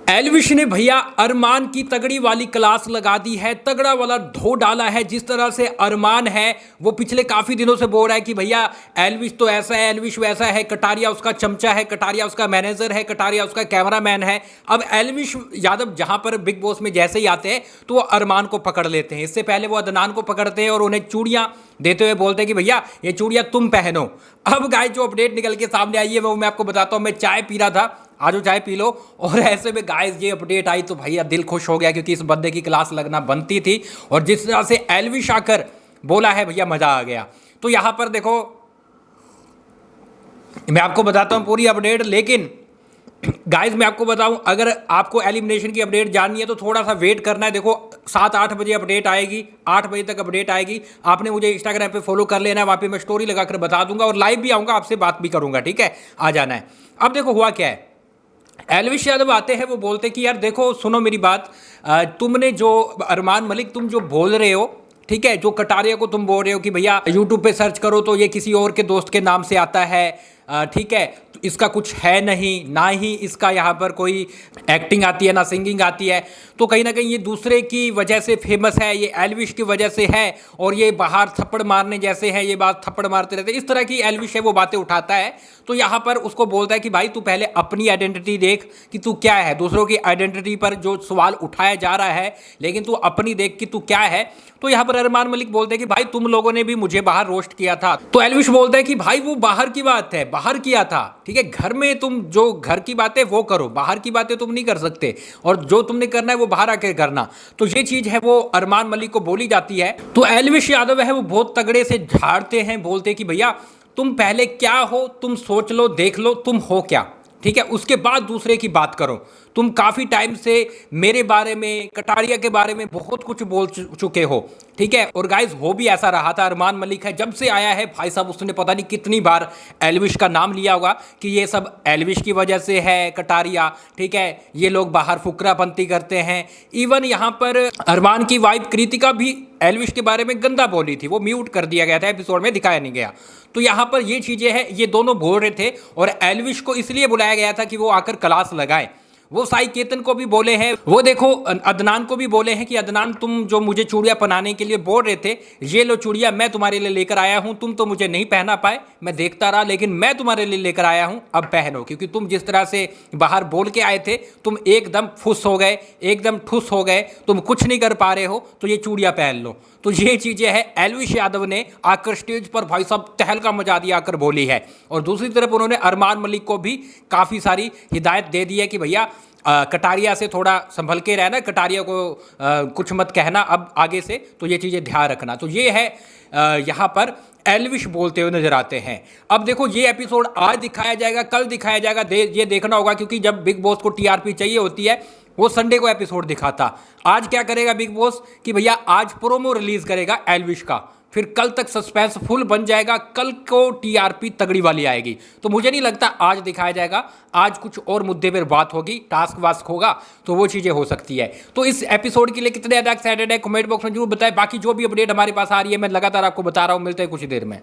एल्विश ने भैया अरमान की तगड़ी वाली क्लास लगा दी है, तगड़ा वाला धो डाला है। जिस तरह से अरमान है वो पिछले काफ़ी दिनों से बोल रहा है कि भैया एल्विश तो ऐसा है, एल्विश वैसा है, कटारिया उसका चमचा है, कटारिया उसका मैनेजर है, कटारिया उसका कैमरामैन है। अब एल्विश यादव जहां पर बिग बॉस में जैसे ही आते हैं तो वो अरमान को पकड़ लेते हैं। इससे पहले वो अदनान को पकड़ते हैं और उन्हें चूड़ियां देते हुए बोलते हैं कि भैया ये चूड़ियां तुम पहनो। अब गाइस जो अपडेट निकल के सामने आई है वो मैं आपको बताता हूँ। मैं चाय पी रहा था, आज चाय पी लो, और ऐसे में गाइस ये अपडेट आई तो भैया दिल खुश हो गया क्योंकि इस बंदे की क्लास लगना बनती थी। और जिस तरह से एल्विश आकर बोला है भैया मजा आ गया। तो यहां पर देखो मैं आपको बताता हूं पूरी अपडेट, लेकिन गाइस मैं आपको बताऊं अगर आपको एलिमिनेशन की अपडेट जाननी है तो थोड़ा सा वेट करना है। देखो 7-8 बजे अपडेट आएगी, 8 बजे तक अपडेट आएगी। आपने मुझे इंस्टाग्राम पे फॉलो कर लेना है, वहां पे मैं स्टोरी लगाकर बता दूंगा और लाइव भी आऊंगा, आपसे बात भी करूंगा, ठीक है? आ जाना है। अब देखो हुआ क्या है, एल्विश यादव आते हैं, वो बोलते कि यार देखो सुनो मेरी बात, तुमने जो अरमान मलिक तुम जो बोल रहे हो, ठीक है, जो कटारिया को तुम बोल रहे हो कि भैया यूट्यूब पे सर्च करो तो ये किसी और के दोस्त के नाम से आता है, ठीक है, तो इसका कुछ है नहीं, ना ही इसका यहाँ पर कोई एक्टिंग आती है ना सिंगिंग आती है, तो कहीं ना कहीं ये दूसरे की वजह से फेमस है, ये एल्विश की वजह से है, और ये बाहर थप्पड़ मारने जैसे हैं, ये बात थप्पड़ मारते रहते हैं, इस तरह की एल्विश है वो बातें उठाता है। तो यहाँ पर उसको बोलता है कि भाई तू पहले अपनी आइडेंटिटी देख कि तू क्या है, दूसरों की आइडेंटिटी पर जो सवाल उठाया जा रहा है, लेकिन तू अपनी देख कि तू क्या है। तो यहाँ पर अरमान मलिक बोलते हैं कि भाई तुम लोगों ने भी मुझे बाहर रोस्ट किया था। तो एल्विश बोलता है कि भाई वो बाहर की बात है, बाहर किया था, ठीक है, घर में तुम जो घर की बातें वो करो, बाहर की बातें तुम नहीं कर सकते, और जो तुमने करना है वो बाहर आके करना। तो ये चीज है वो अरमान मलिक को बोली जाती है। तो एल्विश यादव है वो बहुत तगड़े से झाड़ते हैं, बोलते कि भैया तुम पहले क्या हो, तुम सोच लो, देख लो तुम हो क्या, ठीक है, उसके बाद दूसरे की बात करो। तुम काफ़ी टाइम से मेरे बारे में, कटारिया के बारे में बहुत कुछ बोल चुके हो, ठीक है। और गाइस हो भी ऐसा रहा था, अरमान मलिक है जब से आया है भाई साहब उसने पता नहीं कितनी बार एल्विश का नाम लिया होगा कि ये सब एल्विश की वजह से है, कटारिया, ठीक है, ये लोग बाहर फुकरापंती करते हैं। इवन यहाँ पर अरमान की वाइफ कृतिका भी एल्विश के बारे में गंदा बोली थी, वो म्यूट कर दिया गया था, एपिसोड में दिखाया नहीं गया। तो यहाँ पर ये चीज़ें हैं, ये दोनों बोल रहे थे और एल्विश को इसलिए बुलाया गया था कि वो आकर क्लास लगाए। वो साई केतन को भी बोले हैं, वो देखो अदनान को भी बोले हैं कि अदनान तुम जो मुझे चूड़ियां पहनाने के लिए बोल रहे थे, ये लो चूड़ियां मैं तुम्हारे लिए लेकर आया हूं, तुम तो मुझे नहीं पहना पाए, मैं देखता रहा, लेकिन मैं तुम्हारे लिए लेकर आया हूं, अब पहनो, क्योंकि तुम जिस तरह से बाहर बोल के आए थे तुम एकदम फुस हो गए, एकदम ठुस हो गए, तुम कुछ नहीं कर पा रहे हो, तो ये चूड़ियां पहन लो। तो ये चीज़ें हैं एल्विश यादव ने आकर स्टेज पर भाई साहब तहलका मचा दिया आकर बोली है। और दूसरी तरफ उन्होंने अरमान मलिक को भी काफ़ी सारी हिदायत दे दी है कि भैया कटारिया से थोड़ा संभल के रहना, कटारिया को कुछ मत कहना अब आगे से, तो ये चीज़ें ध्यान रखना। तो ये है यहाँ पर एल्विश बोलते हुए नजर आते हैं। अब देखो ये एपिसोड आज दिखाया जाएगा, कल दिखाया जाएगा, ये देखना होगा, क्योंकि जब बिग बॉस को टीआरपी चाहिए होती है वो संडे को एपिसोड दिखाता। आज क्या करेगा बिग बॉस कि भैया आज प्रोमो रिलीज करेगा एल्विश का, फिर कल तक सस्पेंस फुल बन जाएगा, कल को टीआरपी तगड़ी वाली आएगी। तो मुझे नहीं लगता आज दिखाया जाएगा, आज कुछ और मुद्दे पर बात होगी, टास्क वास्क होगा, तो वो चीज़ें हो सकती है। तो इस एपिसोड के लिए कितने ज़्यादा एक्साइटेड है कमेंट बॉक्स में जरूर बताएं। बाकी जो भी अपडेट हमारे पास आ रही है मैं लगातार आपको बता रहा हूँ, मिलते हैं कुछ देर में।